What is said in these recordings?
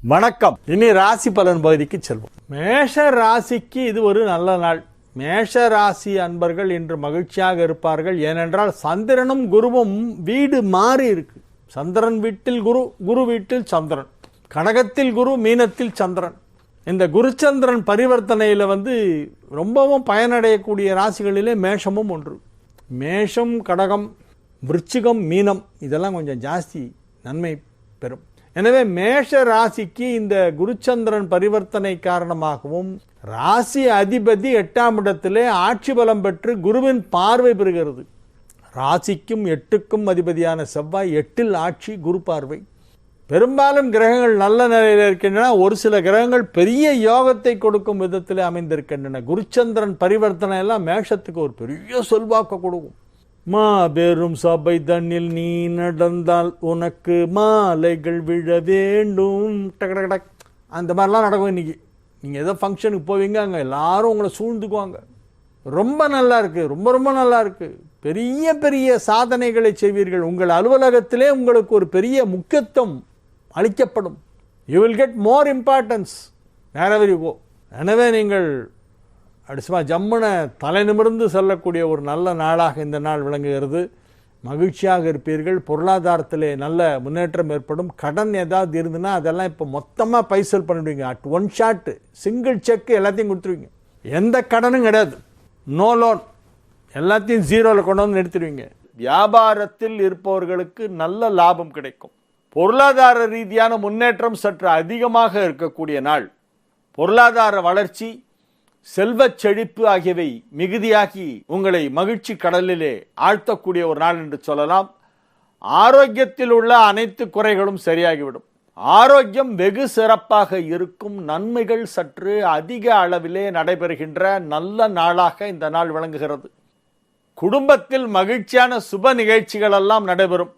வணக்கம். இனி ராசி பலன் பகுதிக்கு செல்வோம். மேஷ ராசிக்கு இது ஒரு நல்ல நாள். மேஷ ராசி அன்பர்கள் இன்று மகிழ்ச்சியாக இருப்பார்கள். ஏனென்றால் சந்திரனும் குருவும் வீடு மாறி இருக்கு. சந்திரன் வீட்டில் குரு, குரு வீட்டில் சந்திரன், கடகத்தில் குரு, மீனத்தில் சந்திரன். இந்த குருச்சந்திரன் பரிவர்த்தனையில் ரொம்பவும் பயனடையக்கூடிய ராசிகளிலே மேஷமும் ஒன்று. மேஷம், கடகம், விருச்சிகம், மீனம் இதெல்லாம் கொஞ்சம் ஜாஸ்தி நன்மை பெறும். எனவே மேஷ ராசிக்கு இந்த குருச்சந்திரன் பரிவர்த்தனை காரணமாகவும் ராசி அதிபதி 8ஆம் இடத்திலே ஆட்சி பலம் பெற்று குருவின் பார்வை பெறுகிறது. ராசிக்கும் 8க்கும் அதிபதியான செவ்வாய் 8இல் ஆட்சி, குரு பார்வை. பெரும்பாலும் கிரகங்கள் நல்ல நிலையில் இருக்கின்றன. ஒரு சில கிரகங்கள் பெரிய யோகத்தை கொடுக்கும் விதத்தில் அமைந்திருக்கின்றன. குருச்சந்திரன் பரிவர்த்தனை எல்லாம் மேஷத்துக்கு ஒரு பெரிய செல்வாக்கு கொடுக்கும். மாபெரும் சபை தன்னில் நீ நடந்தால் உனக்கு மாலைகள் விழ வேண்டும், அந்த மாதிரிலாம் நடக்கும். இன்னைக்கு நீங்கள் ஏதோ ஃபங்க்ஷனுக்கு போவீங்க, அங்கே எல்லாரும் உங்களை சூழ்ந்துக்குவாங்க. ரொம்ப நல்லா இருக்கு, ரொம்ப ரொம்ப நல்லா இருக்கு. பெரிய பெரிய சாதனைகளை செய்வீர்கள். உங்கள் அலுவலகத்திலே உங்களுக்கு ஒரு பெரிய முக்கியத்துவம் அளிக்கப்படும். You will get more importance wherever you go. எனவே நீங்கள் அடுசுமா ஜம்முன தலை நிமிர்ந்து செல்லக்கூடிய ஒரு நல்ல நாளாக இந்த நாள் விளங்குகிறது. மகிழ்ச்சியாக இருப்பீர்கள். பொருளாதாரத்திலே நல்ல முன்னேற்றம் ஏற்படும். கடன் ஏதாவது இருந்துன்னா அதெல்லாம் இப்போ மொத்தமாக பைசல் பண்ணிவிடுவீங்க. At one shot single cheque எல்லாத்தையும் கொடுத்துருவீங்க. எந்த கடனும் கிடையாது, நோ லோன், எல்லாத்தையும் ஜீரோவில் கொண்டு வந்து நிறுத்திடுவீங்க. வியாபாரத்தில் இருப்பவர்களுக்கு நல்ல லாபம் கிடைக்கும். பொருளாதார ரீதியான முன்னேற்றம் சற்று அதிகமாக இருக்கக்கூடிய நாள். பொருளாதார வளர்ச்சி, செல்வச் செழிப்பு ஆகியவை மிகுதியாகி உங்களை மகிழ்ச்சி கடலிலே ஆழ்த்தக்கூடிய ஒரு நாள் என்று சொல்லலாம். ஆரோக்கியத்தில் உள்ள அனைத்து குறைகளும் சரியாகிவிடும். ஆரோக்கியம் வெகு சிறப்பாக இருக்கும். நன்மைகள் சற்று அதிக அளவிலே நடைபெறுகின்ற நல்ல நாளாக இந்த நாள் விளங்குகிறது. குடும்பத்தில் மகிழ்ச்சியான சுப நிகழ்ச்சிகள் எல்லாம் நடைபெறும்.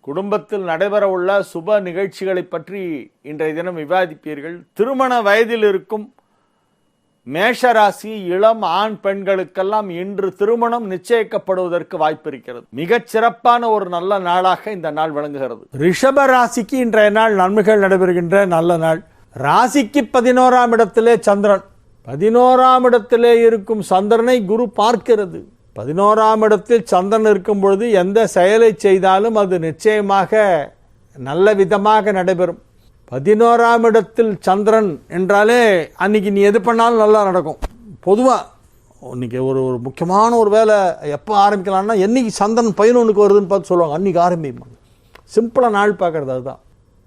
குடும்பத்தில் நடைபெற உள்ள சுப நிகழ்ச்சிகளை பற்றி இன்றைய தினம் விவாதிப்பீர்கள். திருமண வயதில் இருக்கும் மேஷராசி இளம் ஆண் பெண்களுக்கெல்லாம் இன்று திருமணம் நிச்சயிக்கப்படுவதற்கு வாய்ப்பு இருக்கிறது. மிகச் சிறப்பான ஒரு நல்ல நாளாக இந்த நாள் விளங்குகிறது. ரிஷப ராசிக்கு இன்றைய நாள் நன்மைகள் நடைபெறுகின்ற நல்ல நாள். ராசிக்கு 11ஆம் இடத்திலே சந்திரன். 11ஆம் இடத்திலே இருக்கும் சந்திரனை குரு பார்க்கிறது. 11ஆம் இடத்தில் சந்திரன் இருக்கும் பொழுது எந்த செயலை செய்தாலும் அது நிச்சயமாக நல்ல விதமாக நடைபெறும். 11ஆம் இடத்தில் சந்திரன் என்றாலே அன்னைக்கு நீ எது பண்ணாலும் நல்லா நடக்கும். பொதுவாக இன்னைக்கு ஒரு முக்கியமான ஒரு வேலை எப்போ ஆரம்பிக்கலாம்னா என்னைக்கு சந்திரன் 11க்கு வருதுன்னு பார்த்து சொல்லுவாங்க, அன்றைக்கி ஆரம்பிப்பாங்க. சிம்பிளாக நாள் பார்க்குறது அதுதான்.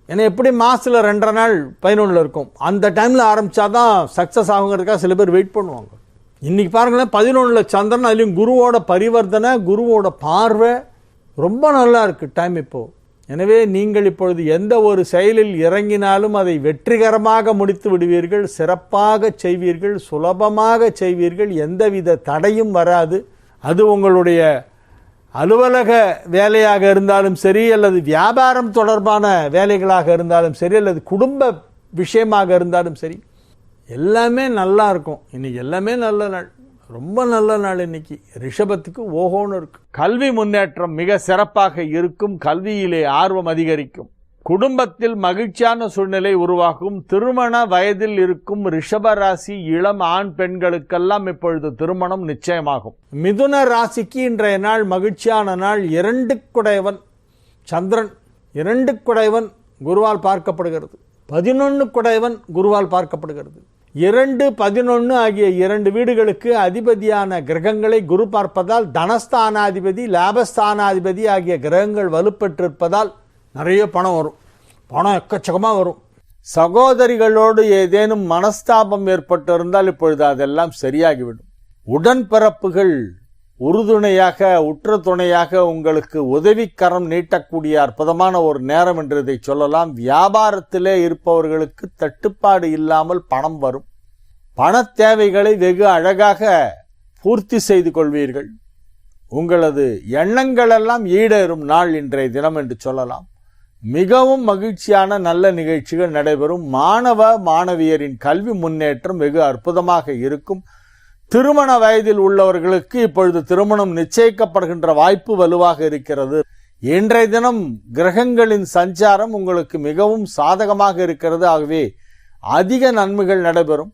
ஏன்னா எப்படி மாதத்தில் 2.5 நாள் 11ல் இருக்கும், அந்த டைமில் ஆரம்பித்தா தான் சக்ஸஸ் ஆகுங்கிறதுக்காக சில பேர் வெயிட் பண்ணுவாங்க. இன்றைக்கி பாருங்களேன், 11ல் சந்திரன், அதுலேயும் குருவோட பரிவர்த்தனை, குருவோட பார்வை ரொம்ப நல்லா இருக்குது டைம் இப்போது. எனவே நீங்கள் இப்பொழுது எந்த ஒரு செயலில் இறங்கினாலும் அதை வெற்றிகரமாக முடித்து விடுவீர்கள். சிறப்பாக செய்வீர்கள், சுலபமாக செய்வீர்கள். எந்தவித தடையும் வராது. அது உங்களுடைய அலுவலக வேலையாக இருந்தாலும் சரி, அல்லது வியாபாரம் தொடர்பான வேலைகளாக இருந்தாலும் சரி, அல்லது குடும்ப விஷயமாக இருந்தாலும் சரி, எல்லாமே நல்லா இருக்கும். இன்னைக்கு எல்லாமே நல்ல நாள், ரொம்ப நல்ல நாள். இன்னைக்கு ரிஷபத்துக்கு ஓஹோன்னு இருக்கு. கல்வி முன்னேற்றம் மிக சிறப்பாக இருக்கும். கல்வியிலே ஆர்வம் அதிகரிக்கும். குடும்பத்தில் மகிழ்ச்சியான சூழ்நிலை உருவாகும். திருமண வயதில் இருக்கும் ரிஷபராசி இளம் ஆண் பெண்களுக்கெல்லாம் இப்பொழுது திருமணம் நிச்சயமாகும். மிதுன ராசிக்கு இன்றைய நாள் மகிழ்ச்சியான நாள். 2 குடையவன் சந்திரன், 2 குடையவன் குருவால் பார்க்கப்படுகிறது. 11 குடையவன் குருவால் பார்க்கப்படுகிறது. 2, 11 ஆகிய 2 வீடுகளுக்கு அதிபதியான கிரகங்களை குரு பார்ப்பதால் தனஸ்தானாதிபதி, லாபஸ்தானாதிபதி ஆகிய கிரகங்கள் வலுப்பெற்றிருப்பதால் நிறைய பணம் வரும். பணம் எக்கச்சக்கமாக வரும். சகோதரிகளோடு ஏதேனும் மனஸ்தாபம் ஏற்பட்டிருந்தால் இப்பொழுது அதெல்லாம் சரியாகிவிடும். உடன்பிறப்புகள் உறுதுணையாக, உற்ற துணையாக உங்களுக்கு உதவிக்கரம் நீட்டக்கூடிய அற்புதமான ஒரு நேரம் என்று இதை சொல்லலாம். வியாபாரத்திலே இருப்பவர்களுக்கு தட்டுப்பாடு இல்லாமல் பணம் வரும். பண தேவைகளை வெகு அழகாக பூர்த்தி செய்து கொள்வீர்கள். உங்களது எண்ணங்களெல்லாம் ஈடேறும் நாள் இன்றைய தினம் என்று சொல்லலாம். மிகவும் மகிழ்ச்சியான நல்ல நிகழ்ச்சிகள் நடைபெறும். மாணவ மாணவியரின் கல்வி முன்னேற்றம் வெகு அற்புதமாக இருக்கும். திருமண வயதில் உள்ளவர்களுக்கு இப்பொழுது திருமணம் நிச்சயிக்கப்படுகின்ற வாய்ப்பு வலுவாக இருக்கிறது. இன்றைய தினம் கிரகங்களின் சஞ்சாரம் உங்களுக்கு மிகவும் சாதகமாக இருக்கிறது. ஆகவே அதிக நன்மைகள் நடைபெறும்,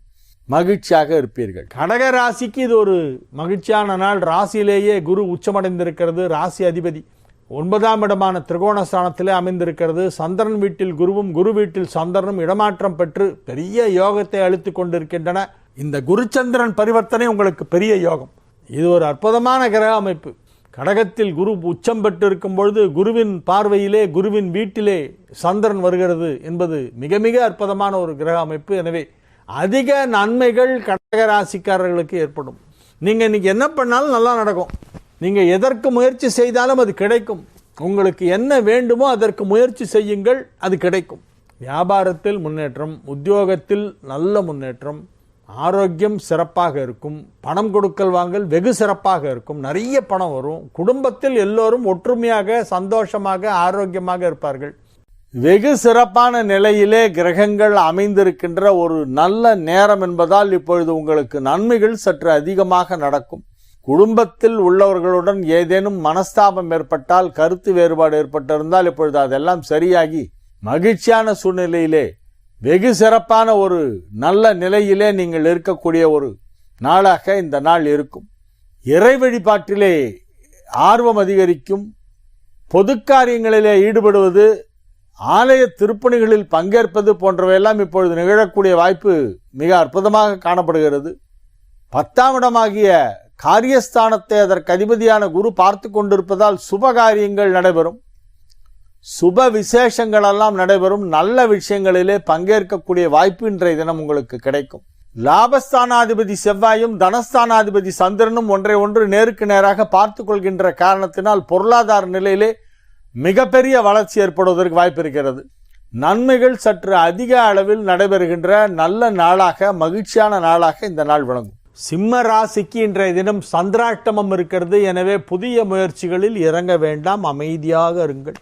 மகிழ்ச்சியாக இருப்பீர்கள். கடக ராசிக்கு இது ஒரு மகிழ்ச்சியான நாள். ராசியிலேயே குரு உச்சமடைந்திருக்கிறது. ராசி அதிபதி 9ஆம் இடமான திரிகோணஸ்தானத்திலே அமைந்திருக்கிறது. சந்திரன் வீட்டில் குருவும் குரு வீட்டில் சந்திரனும் இடமாற்றம் பெற்று பெரிய யோகத்தை அளித்துக் கொண்டிருக்கின்றன. இந்த குருச்சந்திரன் பரிவர்த்தனை உங்களுக்கு பெரிய யோகம். இது ஒரு அற்புதமான கிரக அமைப்பு. கடகத்தில் குரு உச்சம் பெற்று இருக்கும் பொழுது குருவின் பார்வையிலே குருவின் வீட்டிலே சந்திரன் வருகிறது என்பது மிக மிக அற்புதமான ஒரு கிரக அமைப்பு. எனவே அதிக நன்மைகள் கடக ராசிக்காரர்களுக்கு ஏற்படும். நீங்கள் இன்னைக்கு என்ன பண்ணாலும் நல்லா நடக்கும். நீங்கள் எதற்கு முயற்சி செய்தாலும் அது கிடைக்கும். உங்களுக்கு என்ன வேண்டுமோ அதற்கு முயற்சி செய்யுங்கள், அது கிடைக்கும். வியாபாரத்தில் முன்னேற்றம், உத்தியோகத்தில் நல்ல முன்னேற்றம், ஆரோக்கியம் சிறப்பாக இருக்கும். பணம் கொடுக்கல் வாங்கல் வெகு சிறப்பாக இருக்கும். நிறைய பணம் வரும். குடும்பத்தில் எல்லோரும் ஒற்றுமையாக சந்தோஷமாக ஆரோக்கியமாக இருப்பார்கள். வெகு சிறப்பான நிலையிலே கிரகங்கள் அமைந்திருக்கின்ற ஒரு நல்ல நேரம் என்பதால் இப்பொழுது உங்களுக்கு நன்மைகள் சற்று அதிகமாக நடக்கும். குடும்பத்தில் உள்ளவர்களுடன் ஏதேனும் மனஸ்தாபம் ஏற்பட்டால், கருத்து வேறுபாடு ஏற்பட்டிருந்தால் இப்பொழுது அதெல்லாம் சரியாகி மகிழ்ச்சியான சூழ்நிலையிலே வெகு சிறப்பான ஒரு நல்ல நிலையிலே நீங்கள் இருக்கக்கூடிய ஒரு நாளாக இந்த நாள் இருக்கும். இறை வழிபாட்டிலே ஆர்வம் அதிகரிக்கும். பொது காரியங்களிலே ஈடுபடுவது, ஆலய திருப்பணிகளில் பங்கேற்பது போன்றவையெல்லாம் இப்பொழுது நிகழக்கூடிய வாய்ப்பு மிக அற்புதமாக காணப்படுகிறது. 10ஆம் இடமாகிய காரியஸ்தானத்தை அதற்கு அதிபதியான குரு பார்த்து கொண்டிருப்பதால் சுப காரியங்கள் நடைபெறும். சுப விசேஷங்கள் எல்லாம் நடைபெறும். நல்ல விஷயங்களிலே பங்கேற்கக்கூடிய வாய்ப்பு இன்றைய தினம் உங்களுக்கு கிடைக்கும். லாபஸ்தானாதிபதி செவ்வாயும் தனஸ்தானாதிபதி சந்திரனும் ஒன்றை ஒன்று நேருக்கு நேராக பார்த்து கொள்கின்ற காரணத்தினால் பொருளாதார நிலையிலே மிகப்பெரிய வளர்ச்சி ஏற்படுவதற்கு வாய்ப்பு இருக்கிறது. நன்மைகள் சற்று அதிக அளவில் நடைபெறுகின்ற நல்ல நாளாக, மகிழ்ச்சியான நாளாக இந்த நாள் விளங்கும். சிம்ம ராசிக்கு இன்றைய தினம் சந்திராஷ்டமம் இருக்கிறது. எனவே புதிய முயற்சிகளில் இறங்க வேண்டாம், அமைதியாக இருங்கள்.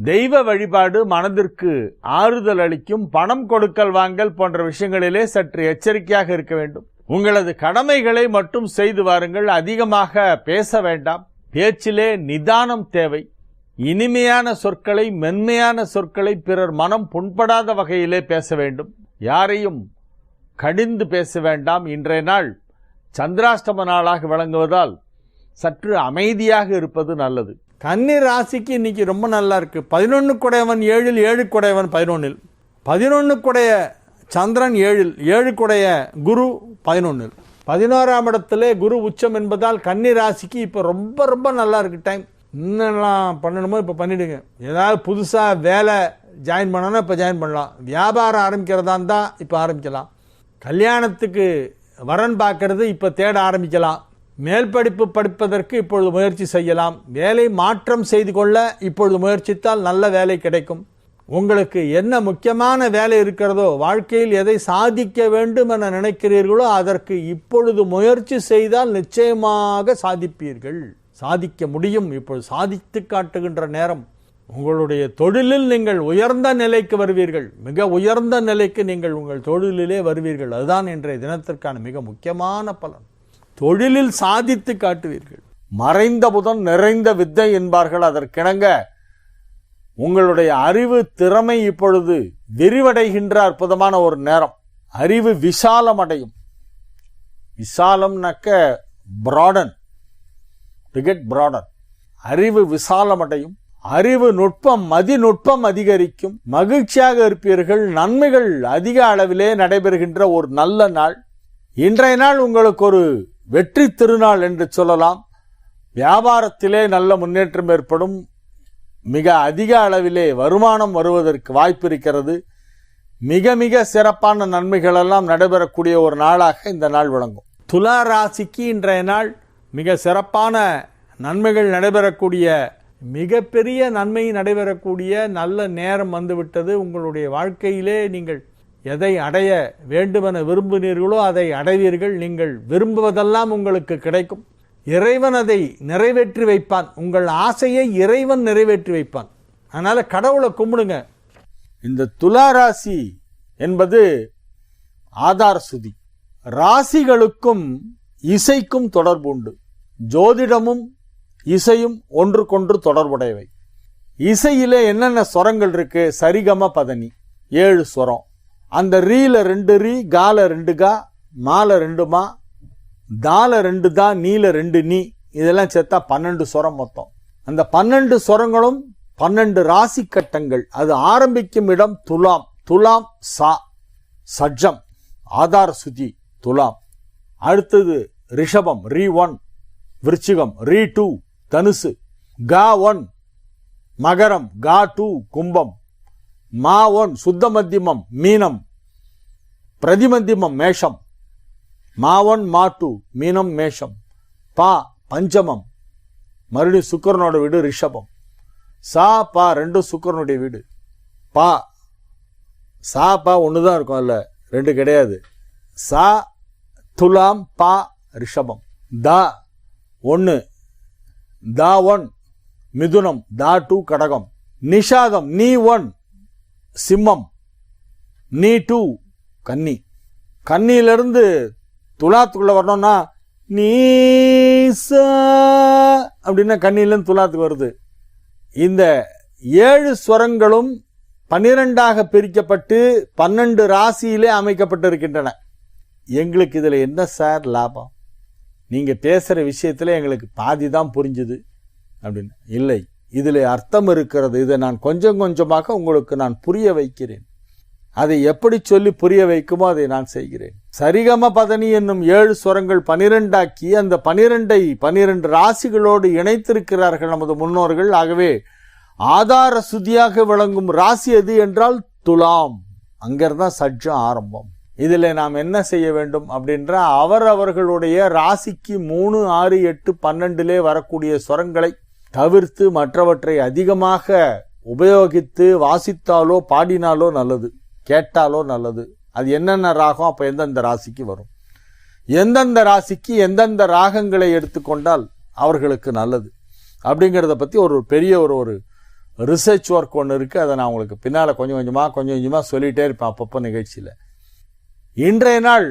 தெய்வ வழிபாடு மனதிற்கு ஆறுதல் அளிக்கும். பணம் கொடுக்கல் வாங்கல் போன்ற விஷயங்களிலே சற்று எச்சரிக்கையாக இருக்க வேண்டும். உங்களது கடமைகளை மட்டும் செய்து வாருங்கள். அதிகமாக பேச வேண்டாம். பேச்சிலே நிதானம் தேவை. இனிமையான சொற்களை, மென்மையான சொற்களை, பிறர் மனம் புண்படாத வகையிலே பேச வேண்டும். யாரையும் கடிந்து பேச வேண்டாம். இன்றைய நாள் சந்திராஷ்டம நாளாக விளங்குவதால் சற்று அமைதியாக இருப்பது நல்லது. கன்னி ராசிக்கு இன்னைக்கு ரொம்ப நல்லா இருக்கு. 11 குடையவன் 7, 7 குடையவன் 11, 11 குடைய சந்திரன் 7, 7 குடைய குரு 11, 11ஆம் இடத்திலே குரு உச்சம் என்பதால் கன்னி ராசிக்கு இப்போ ரொம்ப ரொம்ப நல்லா இருக்கு டைம். இன்னெல்லாம் பண்ணணுமோ இப்போ பண்ணிடுங்க. ஏதாவது புதுசாக வேலை ஜாயின் பண்ணணும் இப்போ ஜாயின் பண்ணலாம். வியாபாரம் ஆரம்பிக்கிறதா இருந்தால் இப்போ ஆரம்பிக்கலாம். கல்யாணத்துக்கு வரன் பார்க்கறது இப்போ தேட ஆரம்பிக்கலாம். மேல் படிப்பு படிப்பதற்கு இப்பொழுது முயற்சி செய்யலாம். வேலை மாற்றம் செய்து கொள்ள இப்பொழுது முயற்சித்தால் நல்ல வேலை கிடைக்கும். உங்களுக்கு என்ன முக்கியமான வேலை இருக்கிறதோ, வாழ்க்கையில் எதை சாதிக்க வேண்டும் என நினைக்கிறீர்களோ அதற்கு இப்பொழுது முயற்சி செய்தால் நிச்சயமாக சாதிப்பீர்கள். சாதிக்க முடியும். இப்பொழுது சாதித்து காட்டுகின்ற நேரம். உங்களுடைய தொழிலில் நீங்கள் உயர்ந்த நிலைக்கு வருவீர்கள். மிக உயர்ந்த நிலைக்கு நீங்கள் உங்கள் தொழிலிலே வருவீர்கள். அதுதான் இன்றைய தினத்திற்கான மிக முக்கியமான பலன். தொழிலில் சாதித்து காட்டுவீர்கள். மறைந்த புதன் நிறைந்த வித்தை என்பார்கள். அதற்கிணங்க உங்களுடைய அறிவு திறமை இப்பொழுது விரிவடைகின்ற அற்புதமான ஒரு நேரம். அறிவு விசாலம் அடையும். விசாலம்னாக்க பிராடன், டு கெட் பிராடன். அறிவு விசாலம் அடையும். அறிவு நுட்பம், மதிநுட்பம் அதிகரிக்கும். மகிழ்ச்சியாக இருப்பீர்கள். நன்மைகள் அதிக அளவிலே நடைபெறுகின்ற ஒரு நல்ல நாள். இன்றைய நாள் உங்களுக்கு ஒரு வெற்றி திருநாள் என்று சொல்லலாம். வியாபாரத்திலே நல்ல முன்னேற்றம் ஏற்படும். மிக அதிக அளவிலே வருமானம் வருவதற்கு வாய்ப்பு இருக்கிறது. மிக மிக சிறப்பான நன்மைகள் எல்லாம் நடைபெறக்கூடிய ஒரு நாளாக இந்த நாள் விளங்கும். துலா ராசிக்கு இன்றைய நாள் மிக சிறப்பான நன்மைகள் நடைபெறக்கூடிய, மிகப்பெரிய நன்மை நடைபெறக்கூடிய நல்ல நேரம் வந்துவிட்டது. உங்களுடைய வாழ்க்கையிலே நீங்கள் எதை அடைய வேண்டுமென விரும்பினீர்களோ அதை அடைவீர்கள். நீங்கள் விரும்புவதெல்லாம் உங்களுக்கு கிடைக்கும். இறைவன் அதை நிறைவேற்றி வைப்பான். உங்கள் ஆசையை இறைவன் நிறைவேற்றி வைப்பான். அதனால கடவுளை கும்பிடுங்க. இந்த துலா ராசி என்பது ஆதார சுதி. ராசிகளுக்கும் இசைக்கும் தொடர்பு உண்டு. ஜோதிடமும் இசையும் ஒன்றுக்கொன்று தொடர்புடையவை. இசையில என்னென்ன ஸ்வரங்கள் இருக்கு? சரிகம பதனி 7 ஸ்வரம். அந்த ரீல 2 ரீ, கால 2 கா, மால 2 மா, தால 2 தா, நீல 2 நீ, இதெல்லாம் சேர்த்தா 12 ஸ்வரம் மொத்தம். அந்த 12 ஸ்வரங்களும் 12 ராசி கட்டங்கள். அது ஆரம்பிக்கும் இடம் துலாம். துலாம் சா, சஜ்ஜம் ஆதார சுதி துலாம். அடுத்தது ரிஷபம் ரீ 1, விருச்சிகம் ரீ 2, தனுசு கா 1, மகரம் கா 2, கும்பம் மா 1, சுத்த மத்தியமம் மீனம், பிரதிமத்தியமம் மேஷம், மா 1 மா 2, மீனம் மேஷம், பா பஞ்சமம், மறுபடியும் சுக்கரனோட வீடு ரிஷபம், சா பா 2 சுக்கரனுடைய வீடு, பா சா பா ஒண்ணுதான் இருக்கும், அல்ல 2 கிடையாது. சா துலாம், பா ரிஷபம், தா 1, தா 1 மிதுனம், தா 2 கடகம், நிஷாதம் நீ 1 சிம்மம், நீ 2 கன்னி. கன்னியிலிருந்து துலாத்துக்குள்ள வரணும்னா நீசா அப்படின்னா கன்னியிலிருந்து துலாத்துக்கு வருது. இந்த 7 ஸ்வரங்களும் 12ஆக பிரிக்கப்பட்டு 12 ராசியிலே அமைக்கப்பட்டிருக்கின்றன. எங்களுக்கு இதுல என்ன சார் லாபம்? நீங்க பேசுற விஷயத்துல எங்களுக்கு பாதி தான் புரிஞ்சுது அப்படின்னு. இல்லை, இதுல அர்த்தம் இருக்கிறது. இதை நான் கொஞ்சம் கொஞ்சமாக உங்களுக்கு நான் புரிய வைக்கிறேன். அதை எப்படி சொல்லி புரிய வைக்குமோ அதை நான் செய்கிறேன். சரிகம பதனி என்னும் 7 ஸ்வரங்கள் 12ஆக்கி அந்த 12ஐ 12 ராசிகளோடு இணைத்திருக்கிறார்கள் நமது முன்னோர்கள். ஆகவே ஆதார சுதியாக விளங்கும் ராசி எது என்றால் துலாம். அங்கிருந்தான் சஜ்ஜம் ஆரம்பம். இதுல நாம் என்ன செய்ய வேண்டும் அப்படின்ற அவர்களுடைய ராசிக்கு 3, 6, 8, 12 வரக்கூடிய ஸ்வரங்களை தவிர்த்து மற்றவற்றை அதிகமாக உபயோகித்து வாசித்தாலோ பாடினாலோ நல்லது, கேட்டாலோ நல்லது. அது என்னென்ன ராகம், அப்ப எந்தெந்த ராசிக்கு வரும், எந்தெந்த ராசிக்கு எந்தெந்த ராகங்களை எடுத்துக்கொண்டால் அவர்களுக்கு நல்லது அப்படிங்கிறத பத்தி ஒரு பெரிய ஒரு ரிசர்ச் ஒர்க் ஒன்று இருக்கு. அதை நான் உங்களுக்கு பின்னால கொஞ்சம் கொஞ்சமா சொல்லிட்டே இருப்பேன் அப்பப்போ நிகழ்ச்சியில. இன்றைய நாள்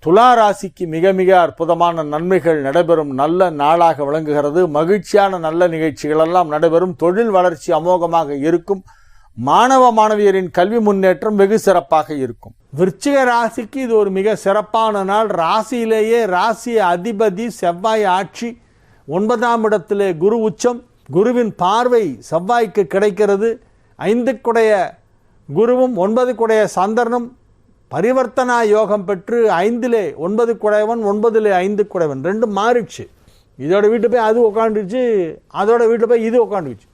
துலா ராசிக்கு மிக மிக அற்புதமான நன்மைகள் நடைபெறும் நல்ல நாளாக விளங்குகிறது. மகிழ்ச்சியான நல்ல நிகழ்ச்சிகள் எல்லாம் நடைபெறும். தொழில் வளர்ச்சி அமோகமாக இருக்கும். மாணவ மாணவியரின் கல்வி முன்னேற்றம் வெகு சிறப்பாக இருக்கும். விருச்சிக ராசிக்கு இது ஒரு மிக சிறப்பான நாள். ராசியிலேயே ராசி அதிபதி செவ்வாய் ஆட்சி, 9ஆம் இடத்திலே குரு உச்சம், குருவின் பார்வை செவ்வாய்க்கு கிடைக்கிறது. 5க்குடைய குருவும் 9க்குடைய சந்திரனும் பரிவர்த்தனா யோகம் பெற்று 5லே 9 குடையவன் 9லே 5 குடையவன் 2 மாறிடுச்சு. இதோட வீட்டு போய் அது உட்காந்துச்சு, அதோட வீட்டு போய் இது உட்காந்துச்சு.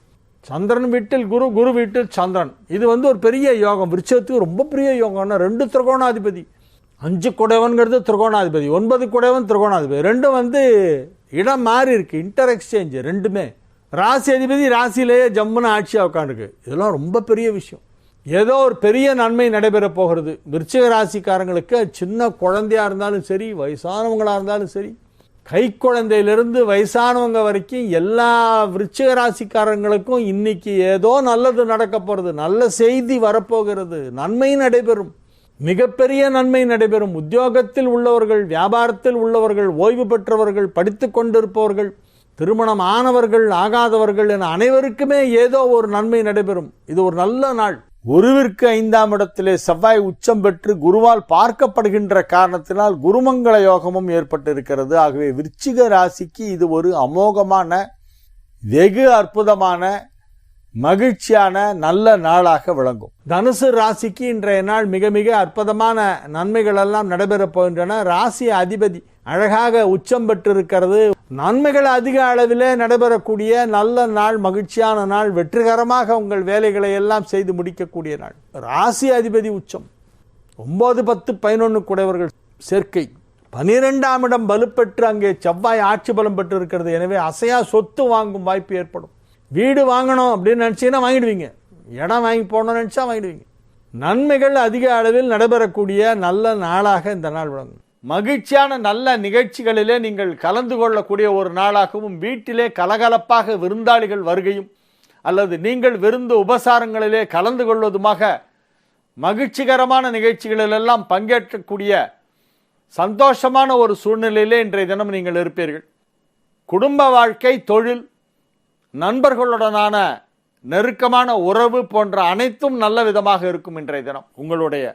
சந்திரன் வீட்டில் குரு, குரு வீட்டில் சந்திரன். இது ஒரு பெரிய யோகம். விருச்சத்துக்கு ரொம்ப பெரிய யோகம்னா 2 திரிகோணாதிபதி. 5 குடையவன்கிறது திரிகோணாதிபதி, 9 குடையவன் திரிகோணாதிபதி. 2 இடம் மாறி இருக்கு, இன்டர் எக்ஸ்சேஞ்ச். 2மே ராசி அதிபதி ராசியிலேயே ஜம்முன்னு ஆட்சியாக உட்காந்துருக்கு. இதெல்லாம் ரொம்ப பெரிய விஷயம். ஏதோ ஒரு பெரிய நன்மை நடைபெற போகிறது. விருச்சிக ராசிக்காரங்களுக்கு சின்ன குழந்தையா இருந்தாலும் சரி, வயசானவங்களா இருந்தாலும் சரி, கை குழந்தையிலிருந்து வயசானவங்க வரைக்கும் எல்லா விருச்சிக ராசிக்காரங்களுக்கும் இன்னைக்கு ஏதோ நல்லது நடக்க போறது, நல்ல செய்தி வரப்போகிறது, நன்மை நடைபெறும், மிகப்பெரிய நன்மை நடைபெறும். உத்தியோகத்தில் உள்ளவர்கள், வியாபாரத்தில் உள்ளவர்கள், ஓய்வு பெற்றவர்கள், படித்துக் கொண்டிருப்பவர்கள், திருமணம் ஆனவர்கள், ஆகாதவர்கள் என அனைவருக்குமே ஏதோ ஒரு நன்மை நடைபெறும். இது ஒரு நல்ல நாள். குருவிற்கு 5ஆம் இடத்திலே செவ்வாய் உச்சம் பெற்று குருவால் பார்க்கப்படுகின்ற காரணத்தினால் குருமங்கள யோகமும் ஏற்பட்டிருக்கிறது. ஆகவே விருச்சிக ராசிக்கு இது ஒரு அமோகமான, வெகு அற்புதமான, மகிழ்ச்சியான நல்ல நாளாக விளங்கும். தனுசு ராசிக்கு இன்றைய நாள் மிக மிக அற்புதமான நன்மைகள் எல்லாம் நடைபெறப் போகின்றன. ராசி அதிபதி அழகாக உச்சம் பெற்றிருக்கிறது. நன்மைகள் அதிக அளவிலே நடைபெறக்கூடிய நல்ல நாள், மகிழ்ச்சியான நாள், வெற்றிகரமாக உங்கள் வேலைகளை எல்லாம் செய்து முடிக்கக்கூடிய நாள். ராசி அதிபதி உச்சம், 9, 10, 11 குடையவர்கள் சேர்க்கை, 12ஆம் இடம் வலுப்பெற்று அங்கே செவ்வாய் ஆட்சி பலம் பெற்று இருக்கிறது. எனவே அசையா சொத்து வாங்கும் வாய்ப்பு ஏற்படும். வீடு வாங்கணும் அப்படின்னு நினைச்சீங்கன்னா வாங்கிடுவீங்க. இடம் வாங்கி போடணும்னு நினைச்சா வாங்கிடுவீங்க. நன்மைகள் அதிக அளவில் நடைபெறக்கூடிய நல்ல நாளாக இந்த நாள் விளங்கும். மகிழ்ச்சியான நல்ல நிகழ்ச்சிகளிலே நீங்கள் கலந்து கொள்ளக்கூடிய ஒரு நாளாகவும், வீட்டிலே கலகலப்பாக விருந்தாளிகள் வருகையும் அல்லது நீங்கள் விருந்து உபசாரங்களிலே கலந்து கொள்வதுமாக மகிழ்ச்சிகரமான நிகழ்ச்சிகளிலெல்லாம் பங்கேற்கக்கூடிய சந்தோஷமான ஒரு சூழ்நிலையிலே இன்றைய தினம் நீங்கள் இருப்பீர்கள். குடும்ப வாழ்க்கை, தொழில், நண்பர்களுடனான நெருக்கமான உறவு போன்ற அனைத்தும் நல்ல விதமாக இருக்கும். இன்றைய தினம் உங்களுடைய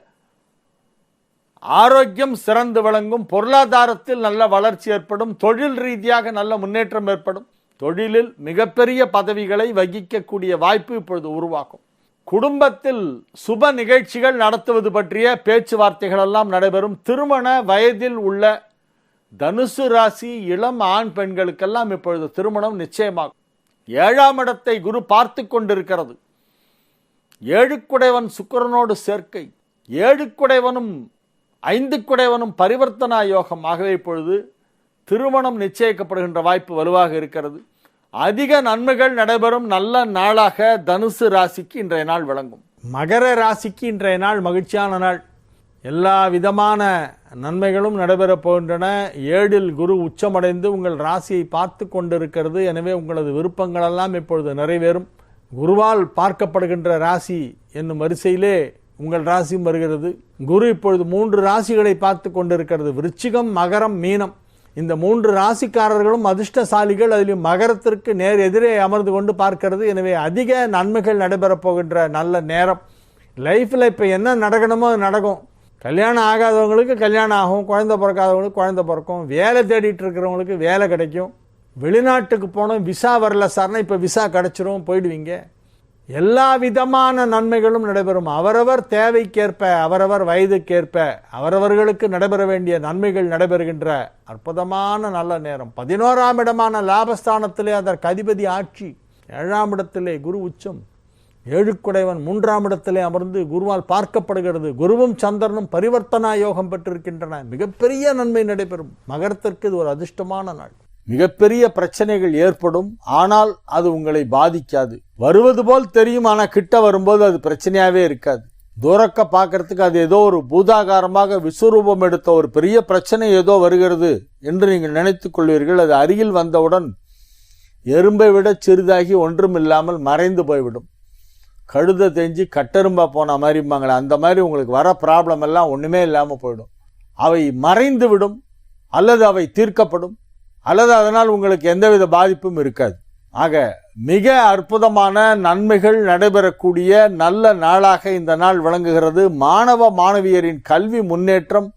ஆரோக்கியம் சிறந்து விளங்கும், பொருளாதாரத்தில் நல்ல வளர்ச்சி ஏற்படும், தொழில் ரீதியாக நல்ல முன்னேற்றம் ஏற்படும், தொழிலில் மிகப்பெரிய பதவிகளை வகிக்கக்கூடிய வாய்ப்பு இப்பொழுது உருவாகும். குடும்பத்தில் சுப நிகழ்ச்சிகள் நடத்துவது பற்றிய பேச்சுவார்த்தைகள் எல்லாம் நடைபெறும். திருமண வயதில் உள்ள தனுசு ராசி இளம் ஆண் பெண்களுக்கெல்லாம் இப்பொழுது திருமணம் நிச்சயமாகும். 7ஆம் இடத்தை குரு பார்த்து கொண்டிருக்கிறது. 7 சுக்கிரனோடு சேர்க்கை, 7 5 பரிவர்த்தனா யோகம். ஆகவே இப்பொழுது திருமணம் நிச்சயிக்கப்படுகின்ற வாய்ப்பு வலுவாக இருக்கிறது. அதிக நன்மைகள் நடைபெறும் நல்ல நாளாக தனுசு ராசிக்கு இன்றைய நாள் விளங்கும். மகர ராசிக்கு இன்றைய நாள் மகிழ்ச்சியான நாள். எல்லா விதமான நன்மைகளும் நடைபெறப் போகின்றன. 7இல் குரு உச்சமடைந்து உங்கள் ராசியை பார்த்து கொண்டிருக்கிறது. எனவே உங்களது விருப்பங்களெல்லாம் இப்பொழுது நிறைவேறும். குருவால் பார்க்கப்படுகின்ற ராசி என்னும் வரிசையிலே உங்கள் ராசியும் வருகிறது. குரு இப்பொழுது 3 ராசிகளை பார்த்து கொண்டிருக்கிறது. விருச்சிகம், மகரம், மீனம். இந்த 3 ராசிக்காரர்களும் அதிர்ஷ்டசாலிகள். அதிலும் மகரத்திற்கு நேர் எதிரே அமர்ந்து கொண்டு பார்க்கிறது. எனவே அதிக நன்மைகள் நடைபெறப் போகின்ற நல்ல நேரம். லைஃப்பில் இப்போ என்ன நடக்கணுமோ அது நடக்கும். கல்யாணம் ஆகாதவங்களுக்கு கல்யாணம் ஆகும், குழந்தை பிறக்காதவங்களுக்கு குழந்தை பிறக்கும், வேலை தேடிட்டு இருக்கிறவங்களுக்கு வேலை கிடைக்கும். வெளிநாட்டுக்கு போனோம், விசா வரல சார்னா இப்போ விசா கிடைச்சிரும், போயிடுவீங்க. எல்லா விதமான நன்மைகளும் நடைபெறும். அவரவர் தேவைக்கேற்ப, அவரவர் வயதுக்கேற்ப அவரவர்களுக்கு நடைபெற வேண்டிய நன்மைகள் நடைபெறுகின்ற அற்புதமான நல்ல நேரம். 11ஆம் இடமான லாபஸ்தானத்திலே அதற்கு அதிபதி ஆட்சி, 7ஆம் இடத்திலே குரு உச்சம், 7 3ஆம் இடத்திலே அமர்ந்து குருவால் பார்க்கப்படுகிறது. குருவும் சந்திரனும் பரிவர்த்தனா யோகம் பெற்றிருக்கின்றன. மிகப்பெரிய நன்மை நடைபெறும். மகரத்திற்கு இது ஒரு அதிர்ஷ்டமான நாள். மிகப்பெரிய பிரச்சனைகள் ஏற்படும், ஆனால் அது உங்களை பாதிக்காது. வருவது போல் தெரியும், ஆனால் கிட்ட வரும்போது அது பிரச்சனையாவே இருக்காது. தூரக்க பார்க்கறதுக்கு அது ஏதோ ஒரு பூதாகாரமாக விஸ்வரூபம் எடுத்த ஒரு பெரிய பிரச்சனை ஏதோ வருகிறது என்று நீங்கள் நினைத்துக் கொள்வீர்கள். அது அருகில் வந்தவுடன் எறும்பை விட சிறிதாகி ஒன்றும் இல்லாமல் மறைந்து போய்விடும். கழுதை தெஞ்சு கட்டெரும்பா போன மாதிரிம்பாங்களே, அந்த மாதிரி உங்களுக்கு வர ப்ராப்ளம் எல்லாம் ஒன்றுமே இல்லாமல் போயிடும். அவை மறைந்து விடும், அல்லது அவை தீர்க்கப்படும், அல்லது அதனால் உங்களுக்கு எந்தவித பாதிப்பும் இருக்காது. ஆக மிக அற்புதமான நன்மைகள் நடைபெறக்கூடிய நல்ல நாளாக இந்த நாள் விளங்குகிறது. மாணவ மாணவியரின் கல்வி முன்னேற்றம்,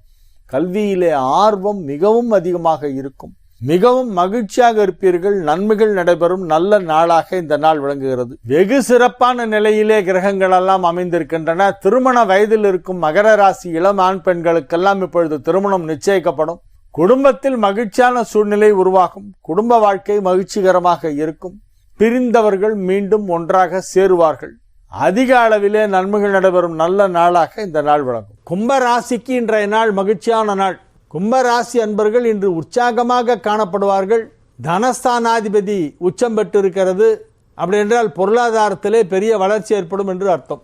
கல்வியிலே ஆர்வம் மிகவும் அதிகமாக இருக்கும். மிகவும் மகிழ்ச்சியாக இருப்பீர்கள். நன்மைகள் நடைபெறும் நல்ல நாளாக இந்த நாள் விளங்குகிறது. வெகு சிறப்பான நிலையிலே கிரகங்கள் எல்லாம் அமைந்திருக்கின்றன. திருமண வயதில் இருக்கும் மகர ராசி இளம் ஆண் பெண்களுக்கெல்லாம் இப்பொழுது திருமணம் நிச்சயிக்கப்படும். குடும்பத்தில் மகிழ்ச்சியான சூழ்நிலை உருவாகும். குடும்ப வாழ்க்கை மகிழ்ச்சிகரமாக இருக்கும். பிரிந்தவர்கள் மீண்டும் ஒன்றாக சேருவார்கள். அதிக அளவிலே நன்மைகள் நடைபெறும் நல்ல நாளாக இந்த நாள் விளங்கும். கும்ப ராசிக்கு இன்றைய நாள் மகிழ்ச்சியான நாள். கும்பராசி அன்பர்கள் இன்று உற்சாகமாக காணப்படுவார்கள். தனஸ்தானாதிபதி உச்சம் பெற்றிருக்கிறது. அப்படி என்றால் பொருளாதாரத்திலே பெரிய வளர்ச்சி ஏற்படும் என்று அர்த்தம்.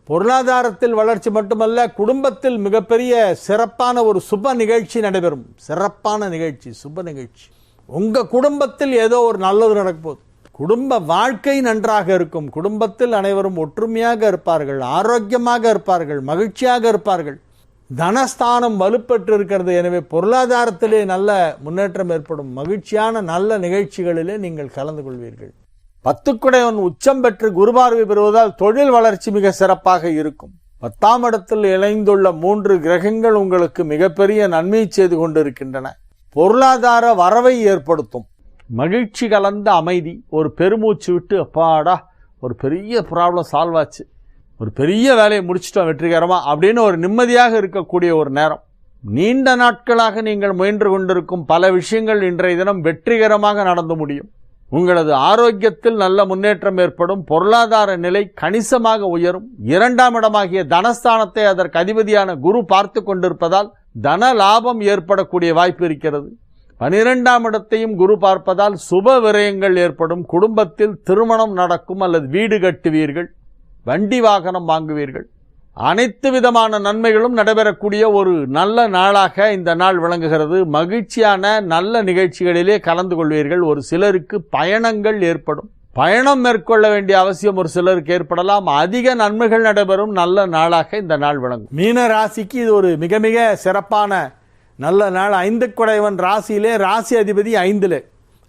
பொருளாதாரத்தில் வளர்ச்சி மட்டுமல்ல, குடும்பத்தில் மிகப்பெரிய சிறப்பான ஒரு சுப நிகழ்ச்சி நடைபெறும். சிறப்பான நிகழ்ச்சி, சுப நிகழ்ச்சி. உங்க குடும்பத்தில் ஏதோ ஒரு நல்லது நடக்கும் போது குடும்ப வாழ்க்கை நன்றாக இருக்கும். குடும்பத்தில் அனைவரும் ஒற்றுமையாக இருப்பார்கள், ஆரோக்கியமாக இருப்பார்கள், மகிழ்ச்சியாக இருப்பார்கள். தனஸ்தானம் வலுப்பெற்று இருக்கிறது. எனவே பொருளாதாரத்திலே நல்ல முன்னேற்றம் ஏற்படும். மகிழ்ச்சியான நல்ல நிகழ்ச்சிகளிலே நீங்கள் கலந்து கொள்வீர்கள். 10 உச்சம் பெற்று குருபார்வை பெறுவதால் தொழில் வளர்ச்சி மிக சிறப்பாக இருக்கும். 10ஆம் இடத்தில் இணைந்துள்ள 3 கிரகங்கள் உங்களுக்கு மிகப்பெரிய நன்மை செய்து கொண்டிருக்கின்றன. பொருளாதார வரவை ஏற்படுத்தும். மகிழ்ச்சி கலந்த அமைதி, ஒரு பெருமூச்சு விட்டு அப்பாடா ஒரு பெரிய ப்ராப்ளம் சால்வ் ஆச்சு, ஒரு பெரிய வேலையை முடிச்சிட்டோம் வெற்றிகரமா அப்படின்னு ஒரு நிம்மதியாக இருக்கக்கூடிய ஒரு நேரம். நீண்ட நாட்களாக நீங்கள் முயன்று கொண்டிருக்கும் பல விஷயங்கள் இன்றைய தினம் வெற்றிகரமாக நடந்து முடியும். உங்களது ஆரோக்கியத்தில் நல்ல முன்னேற்றம் ஏற்படும். பொருளாதார நிலை கணிசமாக உயரும். 2ஆம் இடமாகிய தனஸ்தானத்தை அதற்கு அதிபதியான குரு பார்த்து கொண்டிருப்பதால் தன லாபம் ஏற்படக்கூடிய வாய்ப்பு இருக்கிறது. 12ஆம் இடத்தையும் குரு பார்ப்பதால் சுப விரயங்கள் ஏற்படும். குடும்பத்தில் திருமணம் நடக்கும் அல்லது வீடு கட்டுவீர்கள், வண்டி வாகனம் வாங்குவீர்கள். அனைத்து விதமான நன்மைகளும் நடைபெறக்கூடிய ஒரு நல்ல நாளாக இந்த நாள் விளங்குகிறது. மகிழ்ச்சியான நல்ல நிகழ்ச்சிகளிலே கலந்து கொள்வீர்கள். ஒரு சிலருக்கு பயணங்கள் ஏற்படும். பயணம் மேற்கொள்ள வேண்டிய அவசியம் ஒரு சிலருக்கு ஏற்படலாம். அதிக நன்மைகள் நடைபெறும் நல்ல நாளாக இந்த நாள் விளங்கும். மீன ராசிக்கு இது ஒரு மிக மிக சிறப்பான நல்ல நாள். 5 ராசியிலே ராசி அதிபதி 5ல்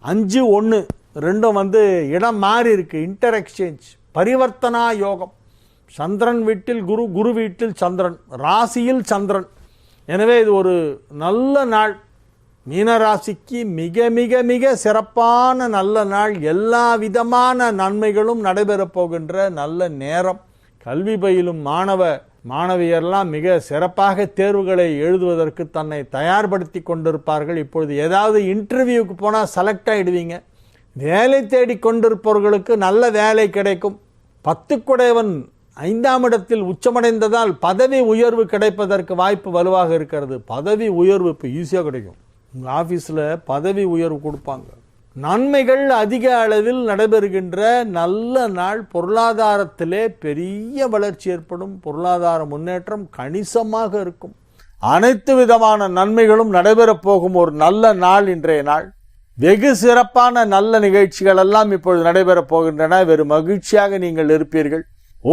5 1 2 இடம் மாறி இருக்கு. இன்டர் எக்ஸ்சேஞ்ச் பரிவர்த்தனா யோகம். சந்திரன் வீட்டில் குரு, குரு வீட்டில் சந்திரன், ராசியில் சந்திரன். எனவே இது ஒரு நல்ல நாள். மீனராசிக்கு மிக மிக மிக சிறப்பான நல்ல நாள். எல்லா விதமான நன்மைகளும் நடைபெறப் போகின்ற நல்ல நேரம். கல்வி பயிலும் மாணவியர்லாம் மிக சிறப்பாக தேர்வுகளை எழுதுவதற்கு தன்னை தயார்படுத்தி கொண்டிருப்பார்கள். இப்பொழுது ஏதாவது இன்டர்வியூக்கு போனால் செலக்ட் ஆகிடுவீங்க. வேலை தேடி கொண்டிருப்பவர்களுக்கு நல்ல வேலை கிடைக்கும். 10 குடையவன் 5ஆம் இடத்தில் உச்சமடைந்ததால் பதவி உயர்வு கிடைப்பதற்கு வாய்ப்பு வலுவாக இருக்கிறது. பதவி உயர்வு இப்போ ஈஸியாக கிடைக்கும். உங்கள் ஆஃபீஸில் பதவி உயர்வு கொடுப்பாங்க. நன்மைகள் அதிக அளவில் நடைபெறுகின்ற நல்ல நாள். பொருளாதாரத்திலே பெரிய வளர்ச்சி ஏற்படும். பொருளாதார முன்னேற்றம் கணிசமாக இருக்கும். அனைத்து விதமான நன்மைகளும் நடைபெறப் போகும் ஒரு நல்ல நாள் இன்றைய நாள். வெகு சிறப்பான நல்ல நிகழ்ச்சிகள் எல்லாம் இப்பொழுது நடைபெறப் போகின்றன. வெறும் மகிழ்ச்சியாக நீங்கள் இருப்பீர்கள்.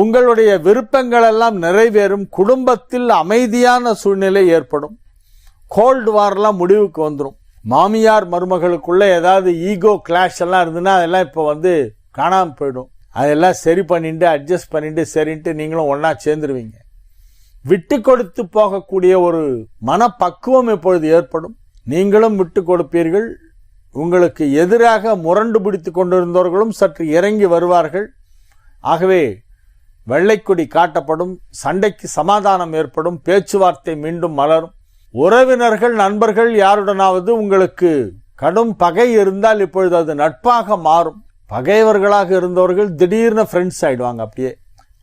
உங்களுடைய விருப்பங்கள் எல்லாம் நிறைவேறும். குடும்பத்தில் அமைதியான சூழ்நிலை ஏற்படும். கோல்டு வார்லாம் முடிவுக்கு வந்துடும். மாமியார் மருமகளுக்குள்ள ஏதாவது ஈகோ கிளாஷ் எல்லாம் இருந்ததுன்னா அதெல்லாம் இப்போ காணாமல் போயிடும். அதெல்லாம் சரி பண்ணிட்டு அட்ஜஸ்ட் பண்ணிட்டு சரின்ட்டு நீங்களும் ஒன்றா சேர்ந்துருவீங்க. விட்டு கொடுத்து போகக்கூடிய ஒரு மனப்பக்குவம் இப்பொழுது ஏற்படும். நீங்களும் விட்டு கொடுப்பீர்கள். உங்களுக்கு எதிராக முரண்டு பிடித்து கொண்டிருந்தவர்களும் சற்று இறங்கி வருவார்கள். ஆகவே வெள்ளைக்கொடி காட்டப்படும். சண்டைக்கு சமாதானம் ஏற்படும். பேச்சுவார்த்தை மீண்டும் மலரும். உறவினர்கள் நண்பர்கள் யாருடனாவது உங்களுக்கு கடும் பகை இருந்தால் இப்பொழுது அது நட்பாக மாறும். பகைவர்களாக இருந்தவர்கள் திடீர்னு ஃப்ரெண்ட்ஸ் ஆயிடுவாங்க. அப்படியே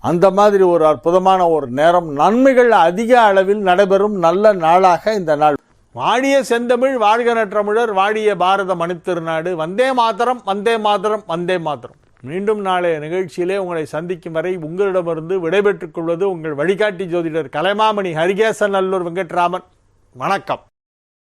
அந்த மாதிரி ஒரு அற்புதமான ஒரு நேரம். நன்மைகள் அதிக அளவில் நடைபெறும் நல்ல நாளாக இந்த நாள். வாடிய செந்தமிழ் வாழ்க நற்றமிழர், வாடிய பாரத மணித்திருநாடு. வந்தே மாதரம், வந்தே மாதரம், வந்தே மாதரம். மீண்டும் நாளைய நிகழ்ச்சியிலே உங்களை சந்திக்கும் வரை உங்களிடமிருந்து விடைபெற்றுக் கொள்வது உங்கள் வழிகாட்டி ஜோதிடர் கலைமாமணி ஹரிகேசன் நல்லூர் வெங்கட்ராமன். வணக்கம்.